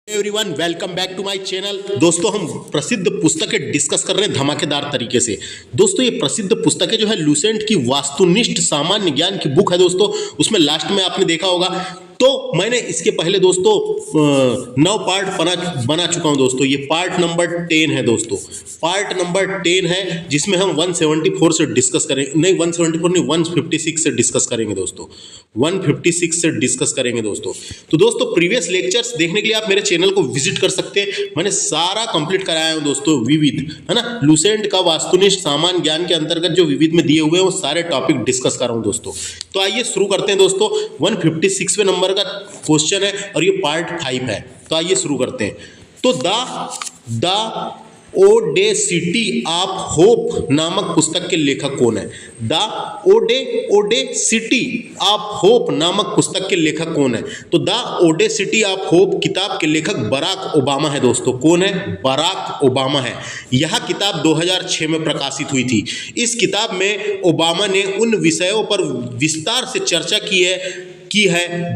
Everyone welcome back to my channel. दोस्तों हम प्रसिद्ध पुस्तकें डिस्कस कर रहे हैं धमाकेदार तरीके से। दोस्तों ये प्रसिद्ध पुस्तकें जो है लुसेंट की वास्तुनिष्ठ सामान्य ज्ञान की बुक है दोस्तों। उसमें लास्ट में आपने देखा होगा तो मैंने इसके पहले दोस्तों 9 पार्ट बना चुका हूं दोस्तों। ये पार्ट नंबर 10 है दोस्तों, पार्ट नंबर 10 है जिसमें हम 174 से डिस्कस करेंगे, नहीं 174 नहीं 156 से डिस्कस करेंगे दोस्तों, 156 से डिस्कस करेंगे दोस्तों। तो दोस्तों प्रीवियस लेक्चर्स देखने के लिए आप मेरे चैनल को विजिट कर सकते हैं। मैंने सारा कंप्लीट कराया हूं दोस्तों, विविध है ना, लुसेंट का वास्तुनिष्ठ सामान्य ज्ञान के अंतर्गत जो विविध में दिए हुए हैं वो सारे टॉपिक डिस्कस कर रहा हूं दोस्तों। तो आइए शुरू करते हैं दोस्तों। 156वें नंबर का क्वेश्चन है और ये पार्ट 5 है। तो आइए शुरू करते हैं। तो द ओडेसिटी ऑफ होप नामक पुस्तक के लेखक कौन है? द ओडेसिटी ऑफ होप नामक पुस्तक के लेखक कौन है? तो द ओडेसिटी ऑफ होप किताब के लेखक बराक ओबामा है दोस्तों। कौन है? बराक ओबामा है। यह किताब 2006 में प्रकाशित हुई थी। इस किताब में ओबामा ने उन विषयों पर विस्तार से चर्चा की है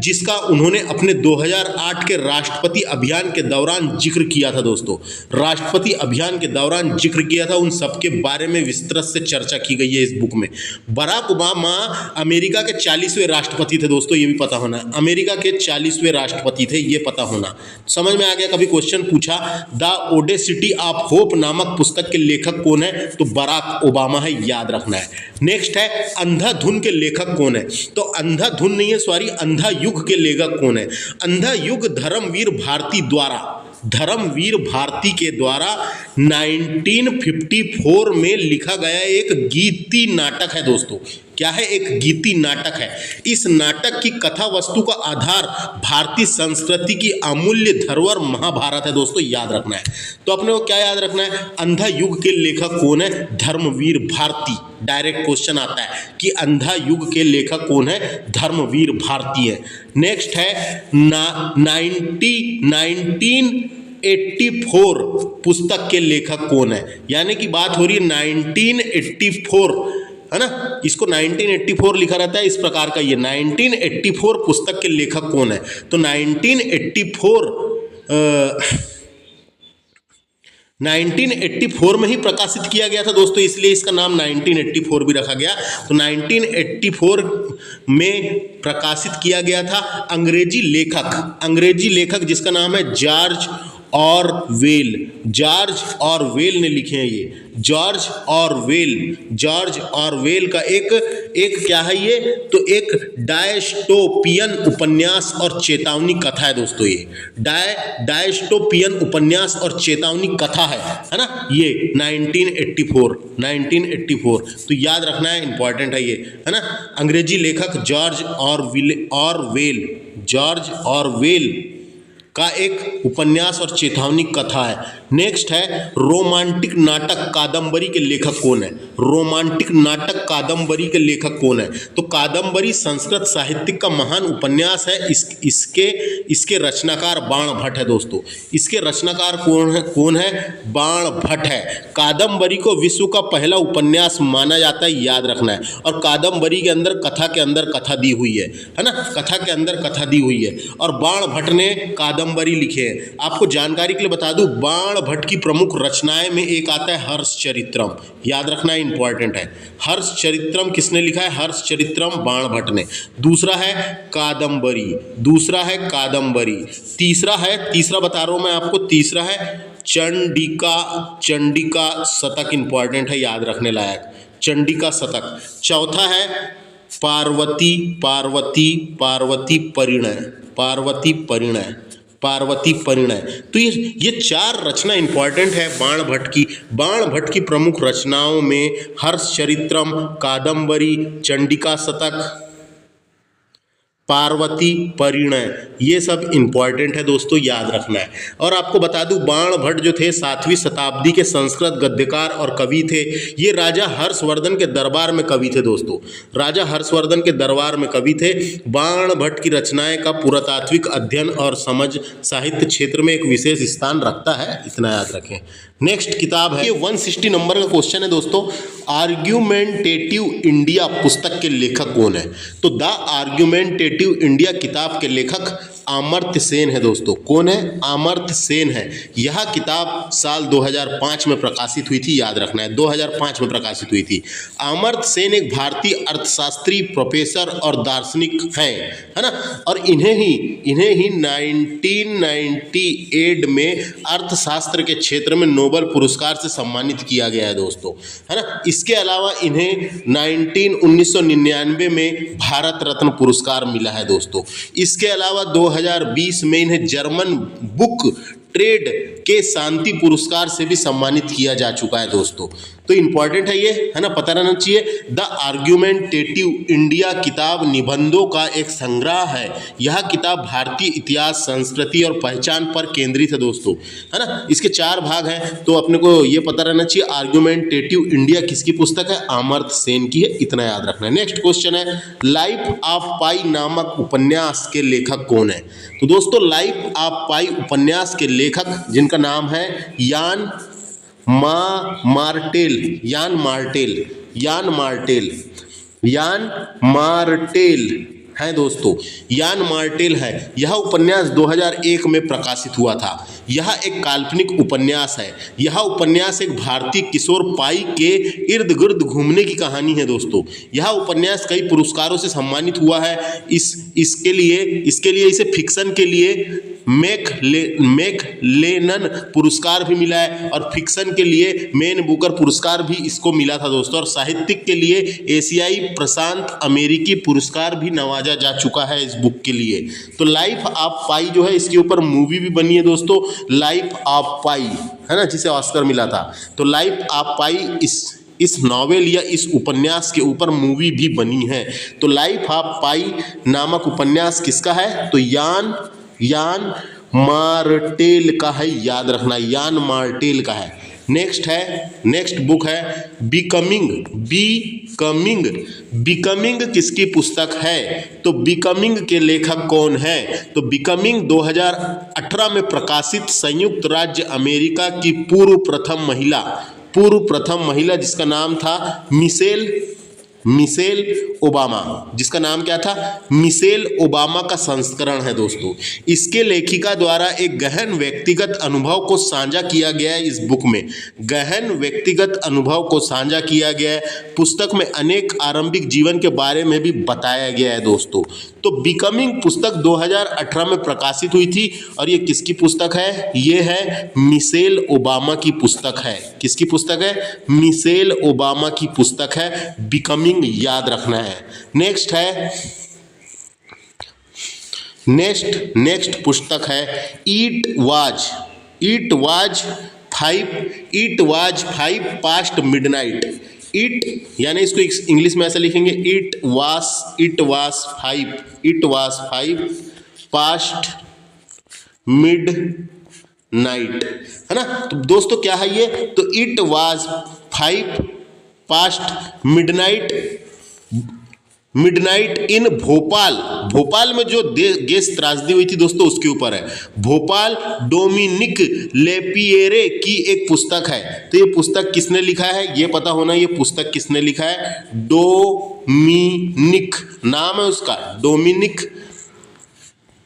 जिसका उन्होंने अपने 2008 के राष्ट्रपति अभियान के दौरान जिक्र किया था दोस्तों। राष्ट्रपति अभियान के दौरान जिक्र किया था, उन सब के बारे में विस्तृत से चर्चा की गई है इस बुक में। बराक ओबामा अमेरिका के 40वें राष्ट्रपति थे दोस्तों, ये भी पता होना। अमेरिका के 40वें राष्ट्रपति थे, ये पता होना। समझ में आ गया? कभी क्वेश्चन पूछा द ओडेसिटी ऑफ होप नामक पुस्तक के लेखक कौन है? तो बराक ओबामा है, याद रखना है। नेक्स्ट है अंधाधुन के लेखक कौन है? तो अंधाधुन नहीं है, सॉरी, अंधा युग के लेखक कौन है? अंधा युग धर्मवीर भारती के द्वारा 1954 में लिखा गया एक गीति नाटक है दोस्तों। क्या है? एक गीति नाटक है। इस नाटक की कथा वस्तु का आधार भारतीय संस्कृति की अमूल्य धरोहर महाभारत है दोस्तों, याद रखना है। तो अपने को क्या याद रखना है? अंधा युग के लेखक कौन है? धर्मवीर भारती। डायरेक्ट क्वेश्चन आता है कि अंधा युग के लेखक कौन है? धर्मवीर भारती है। नेक्स्ट है 1984 पुस्तक के लेखक कौन है? यानी कि बात हो रही है 1984, है ना, इसको 1984 लिखा रहता है इस प्रकार का। ये 1984 पुस्तक के लेखक कौन है? तो 1984 में ही प्रकाशित किया गया था दोस्तों, इसलिए इसका नाम 1984 भी रखा गया। तो 1984 में प्रकाशित किया गया था। अंग्रेजी लेखक जिसका नाम है जॉर्ज ऑरवेल ने लिखे हैं ये। जॉर्ज ऑरवेल का एक क्या है ये? तो एक डायस्टोपियन उपन्यास और चेतावनी कथा है दोस्तों। ये डायस्टोपियन उपन्यास और चेतावनी कथा है ना, ये 1984। तो याद रखना है, इंपॉर्टेंट है ये, है ना। अंग्रेजी लेखक जॉर्ज ऑरवेल का एक उपन्यास और चेतावनी कथा है। नेक्स्ट है रोमांटिक नाटक कादम्बरी के लेखक कौन है? रोमांटिक नाटक कादम्बरी के लेखक कौन है? तो कादम्बरी संस्कृत साहित्य का महान उपन्यास है। इसके रचनाकार बाण भट्ट है दोस्तों। इसके रचनाकार कौन है? बाण भट्ट है। कादम्बरी को विश्व का पहला उपन्यास माना जाता है, याद रखना है। और कादम्बरी के अंदर कथा दी हुई है ना, कथा के अंदर कथा दी हुई है। और बाण भट्ट ने कादम्बरी लिखे हैं। आपको जानकारी के लिए बता दूं, बाण भट्ट की प्रमुख रचनाएं में एक आता है हर्षचरित्रम, याद रखना है, इंपॉर्टेंट है। हर्षचरित्रम किसने लिखा है? हर्षचरित्रम बाण भट्ट ने। दूसरा है कादम्बरी। तीसरा बता रहा हूं मैं आपको, तीसरा है चंडिका शतक, इंपॉर्टेंट है, याद रखने लायक, चंडिका शतक। चौथा है पार्वती परिणय। तो ये 4 रचना इंपॉर्टेंट है बाण भट्ट की प्रमुख रचनाओं में हर्षचरित्रम, कादम्बरी, चंडिका शतक, पार्वती परिणय, ये सब इंपॉर्टेंट है दोस्तों, याद रखना है। और आपको बता दूं, बाण भट्ट जो थे 7वीं शताब्दी के संस्कृत गद्यकार और कवि थे। ये राजा हर्षवर्धन के दरबार में कवि थे दोस्तों, राजा हर्षवर्धन के दरबार में कवि थे। बाण भट्ट की रचनाएं का पुरातात्विक अध्ययन और समझ साहित्य क्षेत्र में एक विशेष स्थान रखता है, इतना याद रखें। नेक्स्ट किताब है, ये 160 नंबर का क्वेश्चन है दोस्तों, आर्ग्यूमेंटेटिव इंडिया पुस्तक के लेखक कौन है? तो द आर्ग्यूमेंटेटिव आर्ग्यूमेंटेटिव इंडिया किताब के लेखक अमर्त्य सेन है दोस्तों। कौन है? अमर्त्य सेन है। यह किताब साल 2005 में प्रकाशित हुई थी, याद रखना है 2005 में प्रकाशित हुई थी। अमर्त्य सेन एक भारतीय अर्थशास्त्री, प्रोफेसर और दार्शनिक हैं, है ना। और इन्हें ही 1998 में अर्थशास्त्र के क्षेत्र में नोबेल पुरस्कार से सम्मानित किया गया है दोस्तों, है ना। इसके अलावा इन्हें 1999 में भारत रत्न पुरस्कार मिला है दोस्तों। इसके अलावा 2020 में इन्हें जर्मन बुक ट्रेड के शांति पुरस्कार से भी सम्मानित किया जा चुका है दोस्तों। तो इंपॉर्टेंट है ये, है ना, पता रहना चाहिए। द आर्ग्यूमेंटेटिव इंडिया किताब निबंधों का एक संग्रह है। यह किताब भारतीय इतिहास, संस्कृति और पहचान पर केंद्रित है दोस्तों, है ना। इसके 4 भाग हैं, तो अपने को ये पता रहना चाहिए आर्ग्यूमेंटेटिव इंडिया किसकी पुस्तक है? अमर्त्य सेन की है, इतना याद रखना है। नेक्स्ट क्वेश्चन है, लाइफ ऑफ पाई नामक उपन्यास के लेखक कौन है? तो दोस्तों लाइफ ऑफ पाई उपन्यास के लेखक जिनका नाम है यान मार्टेल है दोस्तों। यान मार्टेल है। यह उपन्यास 2001 में प्रकाशित हुआ था। यह एक काल्पनिक उपन्यास है। यह उपन्यास एक भारतीय किशोर पाई के इर्द गिर्द घूमने की कहानी है दोस्तों। यह उपन्यास कई पुरस्कारों से सम्मानित हुआ है। इसके लिए इसे फिक्शन के लिए मैकलेलन पुरस्कार भी मिला है और फिक्शन के लिए मैन बुकर पुरस्कार भी इसको मिला था दोस्तों। और साहित्यिक के लिए एशियाई प्रशांत अमेरिकी पुरस्कार भी नवाजा जा चुका है इस बुक के लिए। तो लाइफ ऑफ पाई जो है, इसके ऊपर मूवी भी बनी है दोस्तों, लाइफ ऑफ पाई, है ना, जिसे ऑस्कर मिला था। तो लाइफ ऑफ पाई इस नॉवेल या इस उपन्यास के ऊपर मूवी भी बनी है। तो लाइफ ऑफ पाई नामक उपन्यास किसका है? तो यान मार्टेल का है, याद रखना, यान मार्टेल का है। नेक्स्ट बुक है बिकमिंग किसकी पुस्तक है? तो बिकमिंग के लेखक कौन है? तो बिकमिंग 2018 में प्रकाशित संयुक्त राज्य अमेरिका की पूर्व प्रथम महिला जिसका नाम था मिशेल ओबामा, जिसका नाम क्या था? मिशेल ओबामा का संस्करण है दोस्तों। इसके लेखिका द्वारा एक गहन व्यक्तिगत अनुभव को साझा किया गया है। इस बुक में गहन व्यक्तिगत अनुभव को साझा किया गया है। पुस्तक में अनेक आरंभिक जीवन के बारे में भी बताया गया है दोस्तों। तो बिकमिंग पुस्तक 2018 में प्रकाशित हुई थी और ये किसकी पुस्तक है? ये है मिशेल ओबामा की पुस्तक है। किसकी पुस्तक है? मिशेल ओबामा की पुस्तक है बिकमिंग, याद रखना है। नेक्स्ट पुस्तक है it was 5 past midnight. It यानी इसको इंग्लिश में ऐसा लिखेंगे, इट वाज 5 पास्ट मिडनाइट, है ना। तो दोस्तों क्या है ये? तो इट वाज 5 पास्ट मिडनाइट इन भोपाल में जो गैस त्रासदी हुई थी दोस्तों, उसके ऊपर है। भोपाल डोमिनिक लेपिएरे की एक पुस्तक है। तो ये पुस्तक किसने लिखा है? ये पता होना, ये पुस्तक किसने लिखा है? डोमिनिक नाम है उसका, डोमिनिक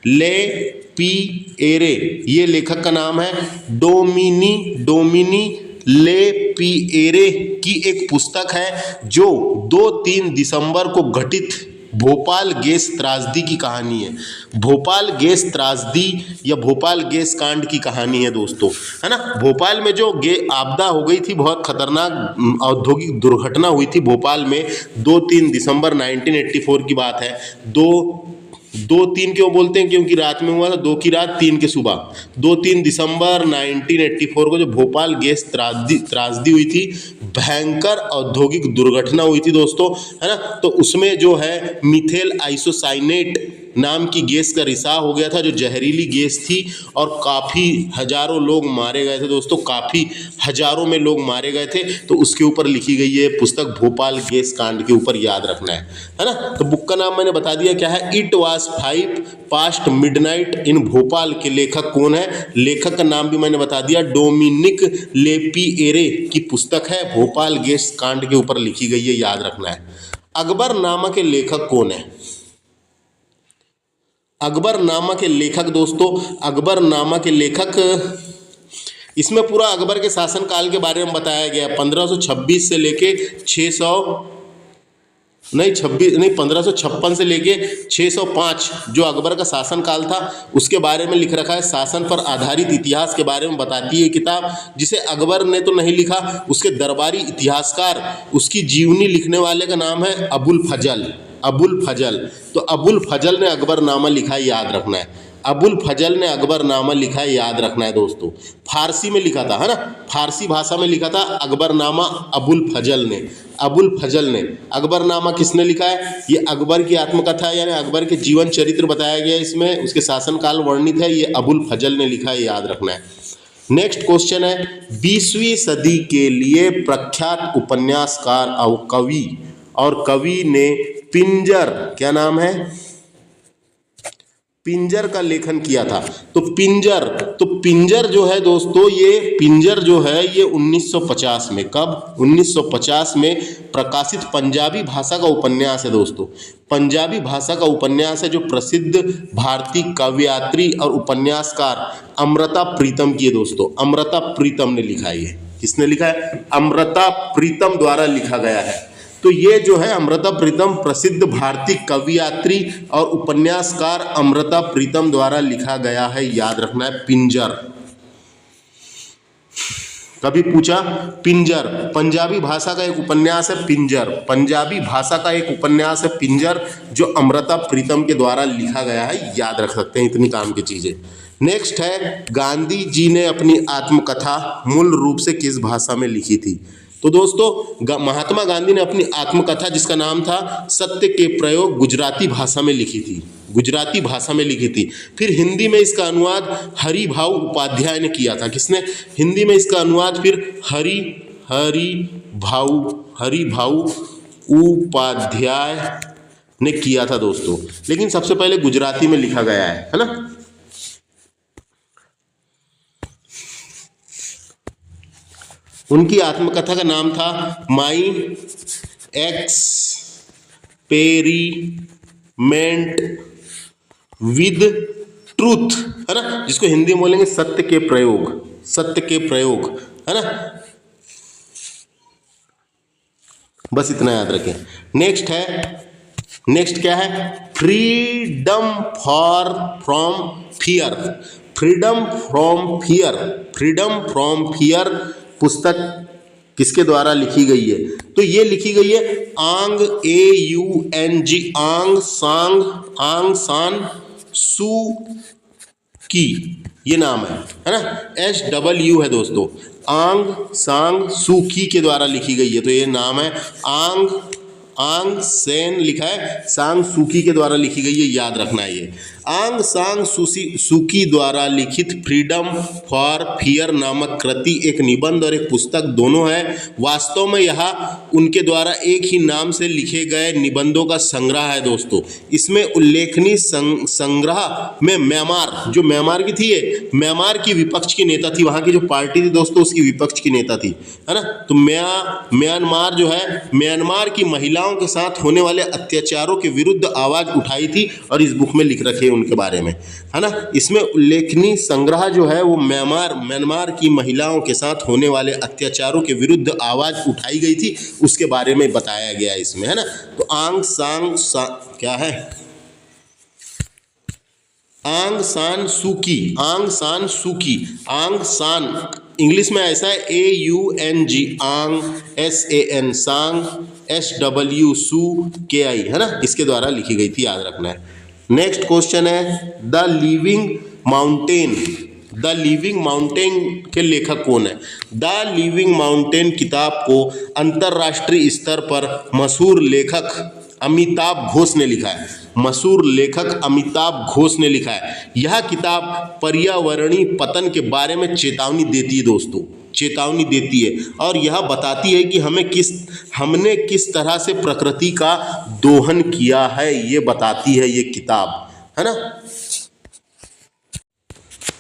लेपिएरे, ये लेखक का नाम है। डोमिनी लेपिएरे की एक पुस्तक है जो 2-3 दिसंबर को घटित भोपाल गैस त्रासदी की कहानी है। भोपाल गैस त्रासदी या भोपाल गैस कांड की कहानी है दोस्तों, है ना। भोपाल में जो आपदा हो गई थी, बहुत खतरनाक औद्योगिक दुर्घटना हुई थी भोपाल में 2-3 दिसंबर 1984 की बात है। 2-3 क्यों बोलते हैं? क्योंकि रात में हुआ था, 2 की रात 3 के सुबह, 2-3 दिसंबर 1984 को जो भोपाल गैस त्रासदी हुई थी, भयंकर औद्योगिक दुर्घटना हुई थी दोस्तों, है ना। तो उसमें जो है मिथेल आइसोसाइनेट नाम की गैस का रिसाव हो गया था, जो जहरीली गैस थी, और काफ़ी हजारों लोग मारे गए थे दोस्तों, काफ़ी हजारों में लोग मारे गए थे। तो उसके ऊपर लिखी गई है पुस्तक, भोपाल गैस कांड के ऊपर, याद रखना है ना। तो बुक का नाम मैंने बता दिया क्या है, इट वाज 5 पास्ट मिडनाइट इन भोपाल के लेखक कौन है? लेखक का नाम भी मैंने बता दिया, डोमिनिक लेपिएरे की पुस्तक है, भोपाल गैस कांड के ऊपर लिखी गई है, याद रखना है। अकबरनामा के लेखक कौन है? अकबरनामा के लेखक दोस्तों, अकबरनामा के लेखक, इसमें पूरा अकबर के शासनकाल के बारे में बताया गया। 1526 से लेके 1556 से लेके 605 जो अकबर का शासनकाल था उसके बारे में लिख रखा है। शासन पर आधारित इतिहास के बारे में बताती है किताब, जिसे अकबर ने तो नहीं लिखा, उसके दरबारी इतिहासकार, उसकी जीवनी लिखने वाले का नाम है अबुल फजल। अबुल फजल, तो अबुल फजल ने अकबरनामा लिखा है, याद रखना है। अबुल फजल ने अकबरनामा लिखा है, याद रखना है दोस्तों। फारसी में लिखा था, है ना, फारसी भाषा में लिखा था अकबरनामा अबुल फजल ने। अबुल फजल ने। अकबरनामा किसने लिखा है? ये अकबर की आत्मकथा है, यानी अकबर के जीवन चरित्र बताया गया है इसमें, उसके शासनकाल वर्णित है, ये अबुल फजल ने लिखा है, याद रखना है। नेक्स्ट क्वेश्चन है, 20वीं सदी के लिए प्रख्यात उपन्यासकार और कवि ने पिंजर, क्या नाम है, पिंजर का लेखन किया था। तो पिंजर जो है दोस्तों, ये पिंजर जो है ये 1950 में, कब, 1950 में प्रकाशित पंजाबी भाषा का उपन्यास है दोस्तों। पंजाबी भाषा का उपन्यास है जो प्रसिद्ध भारतीय कवयित्री और उपन्यासकार अमृता प्रीतम की है दोस्तों। अमृता प्रीतम ने लिखा है। ये किसने लिखा है? अमृता प्रीतम द्वारा लिखा गया है। तो ये जो है अमृता प्रीतम, प्रसिद्ध भारतीय कवयित्री और उपन्यासकार अमृता प्रीतम द्वारा लिखा गया है, याद रखना है। पिंजर, कभी पूछा, पिंजर पंजाबी भाषा का एक उपन्यास है। पिंजर पंजाबी भाषा का एक उपन्यास है पिंजर, जो अमृता प्रीतम के द्वारा लिखा गया है, याद रख सकते हैं, इतनी काम की चीजें। नेक्स्ट है, गांधी जी ने अपनी आत्मकथा मूल रूप से किस भाषा में लिखी थी? तो दोस्तों महात्मा गांधी ने अपनी आत्मकथा, जिसका नाम था सत्य के प्रयोग, गुजराती भाषा में लिखी थी। गुजराती भाषा में लिखी थी। फिर हिंदी में इसका अनुवाद हरिभाऊ उपाध्याय ने किया था। किसने? हिंदी में इसका अनुवाद फिर हरिभाऊ उपाध्याय ने किया था दोस्तों। लेकिन सबसे पहले गुजराती में लिखा गया है ना। उनकी आत्मकथा का नाम था माई एक्सपेरिमेंट विद ट्रूथ, है ना, जिसको हिंदी में बोलेंगे सत्य के प्रयोग, सत्य के प्रयोग, है ना। बस इतना याद रखें। नेक्स्ट क्या है? Freedom from fear. Freedom from fear पुस्तक किसके द्वारा लिखी गई है? तो ये लिखी गई है आंग AUNG आंग सान सू की, ये नाम है ना। SW है दोस्तों, आंग सांग सू की के द्वारा लिखी गई है। तो ये नाम है आंग सेन लिखा है, सांग सूकी के द्वारा लिखी गई है, याद रखना है। ये आंग सांग सूकी द्वारा लिखित फ्रीडम फॉर फियर नामक कृति एक निबंध और एक पुस्तक दोनों है। वास्तव में यह उनके द्वारा एक ही नाम से लिखे गए निबंधों का संग्रह है दोस्तों। इसमें उल्लेखनीय संग्रह में म्यांमार, जो म्यांमार की थी, ये म्यांमार की विपक्ष की नेता थी, वहाँ की जो पार्टी थी दोस्तों उसकी विपक्ष की नेता थी, है ना। तो म्यांमार जो है, म्यांमार की महिलाओं के साथ होने वाले अत्याचारों के विरुद्ध आवाज उठाई थी और इस बुक में लिख रखे उनके बारे में, है ना। इसमें उल्लेखनीय संग्रह जो है वो म्यांमार की महिलाओं के साथ होने वाले अत्याचारों के विरुद्ध आवाज उठाई गई थी, उसके बारे में बताया गया इसमें, है ना। तो आंग सांग क्या है? आंग सान सूकी, आंग सान सूकी, आंग सान इंग्लिश में ऐसा है AUNG आंग SAN सांग SW सू KI, है ना, इसके द्वारा लिखी गई थी, याद रखना है। नेक्स्ट क्वेश्चन है, द लिविंग माउंटेन के लेखक कौन है? द लिविंग माउंटेन किताब को अंतर्राष्ट्रीय स्तर पर मशहूर लेखक अमिताभ घोष ने लिखा है। मशहूर लेखक अमिताभ घोष ने लिखा है। यह किताब पर्यावरणीय पतन के बारे में चेतावनी देती है दोस्तों, चेतावनी देती है, और यह बताती है कि हमने किस तरह से प्रकृति का दोहन किया है, ये बताती है ये किताब, है ना।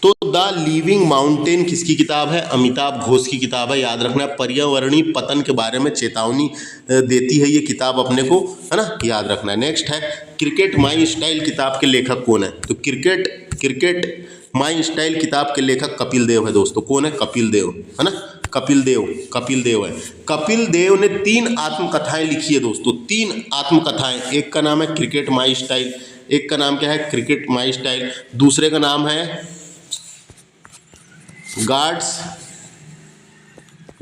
तो द लिविंग माउंटेन किसकी किताब है? अमिताभ घोष की किताब है। याद रखना, पर्यावरणीय पतन के बारे में चेतावनी देती है ये किताब अपने को, है ना, याद रखना है। नेक्स्ट है क्रिकेट माई स्टाइल किताब के लेखक कौन है? तो क्रिकेट माई स्टाइल किताब के लेखक कपिल देव है दोस्तों। कौन है? कपिल देव, है ना, कपिल देव है। कपिल देव ने 3 आत्मकथाएं लिखी है दोस्तों, 3 आत्मकथाएं। एक का नाम है क्रिकेट माई स्टाइल, एक का नाम क्या है? क्रिकेट माई स्टाइल, दूसरे का नाम है गॉड्स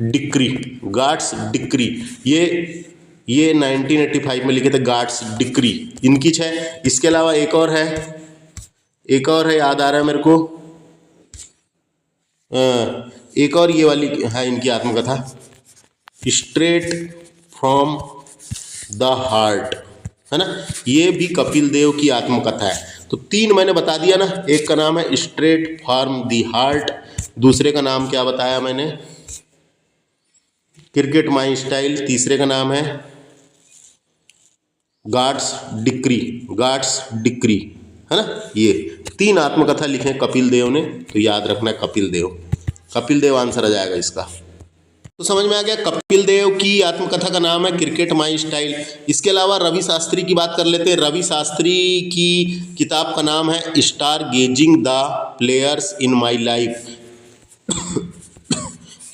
डिक्री। ये 1985 में लिखे थे, गॉड्स डिक्री इनकी है। इसके अलावा एक और है, याद आ रहा है मेरे को, एक और ये वाली है इनकी आत्मकथा, स्ट्रेट फ्रॉम द हार्ट, है ना, ये भी कपिल देव की आत्मकथा है। तो 3 मैंने बता दिया ना, एक का नाम है स्ट्रेट फ्रॉम द हार्ट, दूसरे का नाम क्या बताया मैंने? क्रिकेट माई स्टाइल, तीसरे का नाम है गॉड्स डिक्री, है ना। ये 3 आत्मकथा लिखे कपिल देव ने, तो याद रखना है कपिल देव आंसर आ जाएगा इसका। तो समझ में आ गया, कपिल देव की आत्मकथा का नाम है क्रिकेट माई स्टाइल। इसके अलावा रवि शास्त्री की बात कर लेते हैं। रवि शास्त्री की किताब का नाम है star gazing the players in my life.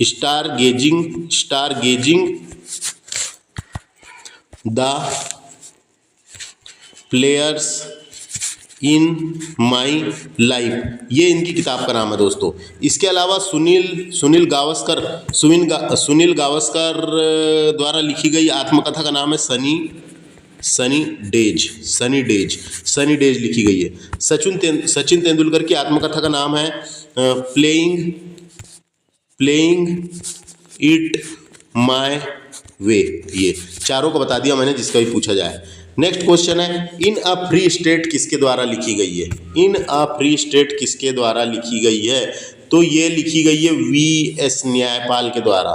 Star gazing the players in my life, ये इनकी किताब का नाम है दोस्तों। इसके अलावा सुनील गावस्कर द्वारा लिखी गई आत्मकथा का नाम है सनी डेज लिखी गई है। सचिन तेंदुलकर की आत्मकथा का नाम है प्लेइंग इट माय वे। ये चारों को बता दिया मैंने, जिसका भी पूछा जाए। नेक्स्ट क्वेश्चन है इन अ फ्री स्टेट किसके द्वारा लिखी गई है? इन अ फ्री स्टेट किसके द्वारा लिखी गई है? तो ये लिखी गई है वी.एस. न्यायपाल के द्वारा।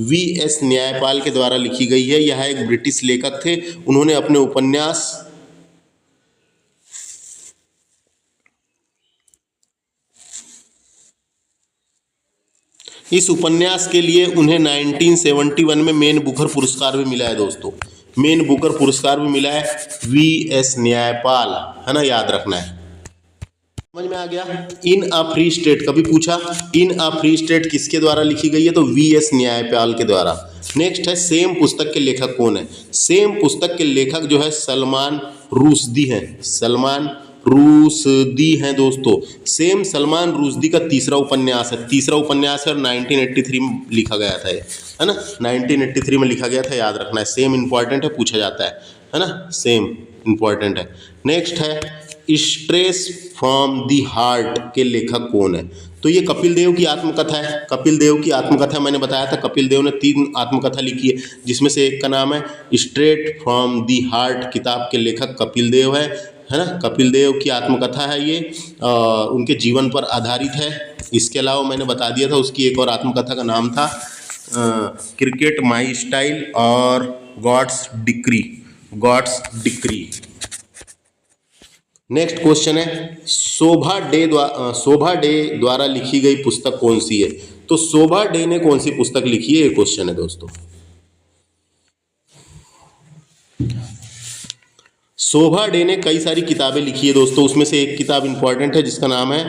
वी.एस. न्यायपाल के द्वारा लिखी गई है। यह एक ब्रिटिश लेखक थे। उन्होंने अपने उपन्यास इस उपन्यास के लिए उन्हें 1971 में मैन बुकर पुरस्कार भी मिला है दोस्तों। मैन बुकर पुरस्कार भी मिला है वी.एस. न्यायपाल, है ना, याद रखना है। समझ में आ गया। इन अ फ्री स्टेट कभी पूछा, इन अ फ्री स्टेट किसके द्वारा लिखी गई है? तो वी.एस. न्यायपाल के द्वारा। नेक्स्ट है सेम पुस्तक के लेखक कौन है? सेम पुस्तक के लेखक जो है सलमान रुश्दी हैं दोस्तों। सलमान रुश्दी का तीसरा उपन्यास है और 1983 में लिखा गया था, है ना, 1983 में लिखा गया था, याद रखना है। सेम इंपॉर्टेंट है, पूछा जाता है ना, सेम इंपॉर्टेंट है। नेक्स्ट है स्ट्रेस फ्रॉम द हार्ट के लेखक कौन है? तो ये कपिल देव की आत्मकथा है। कपिल देव की आत्मकथा मैंने बताया था, कपिल देव ने 3 आत्मकथा लिखी है, जिसमें से एक का नाम है स्ट्रेट फ्रॉम द हार्ट। किताब के लेखक कपिल देव है ना। कपिल देव की आत्मकथा है ये, उनके जीवन पर आधारित है। इसके अलावा मैंने बता दिया था उसकी एक और आत्मकथा का नाम था क्रिकेट माई स्टाइल और गॉड्स डिक्री। नेक्स्ट क्वेश्चन है शोभा डे द्वारा लिखी गई पुस्तक कौन सी है? तो शोभा डे ने कौन सी पुस्तक लिखी है, ये क्वेश्चन है दोस्तों। शोभा डे ने कई सारी किताबें लिखी है दोस्तों। उसमें से एक किताब इंपॉर्टेंट है जिसका नाम है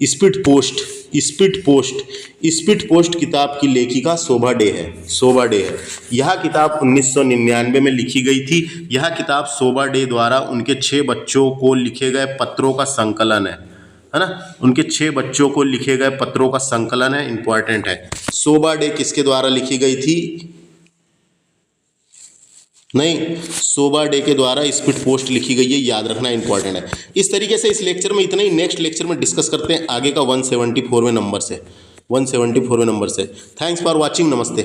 स्पीड पोस्ट किताब की लेखिका शोभा डे है। यह किताब 1999 में लिखी गई थी। यह किताब शोभा डे द्वारा उनके 6 बच्चों को लिखे गए पत्रों का संकलन है ना। उनके 6 बच्चों को लिखे गए पत्रों का संकलन है, इंपॉर्टेंट है। शोभा डे किसके द्वारा लिखी गई थी? नहीं, शोभा डे के द्वारा स्पीड पोस्ट लिखी गई है, याद रखना इंपॉर्टेंट है। इस तरीके से इस लेक्चर में इतना ही। नेक्स्ट लेक्चर में डिस्कस करते हैं आगे का 174वें नंबर से। थैंक्स फॉर वॉचिंग, नमस्ते।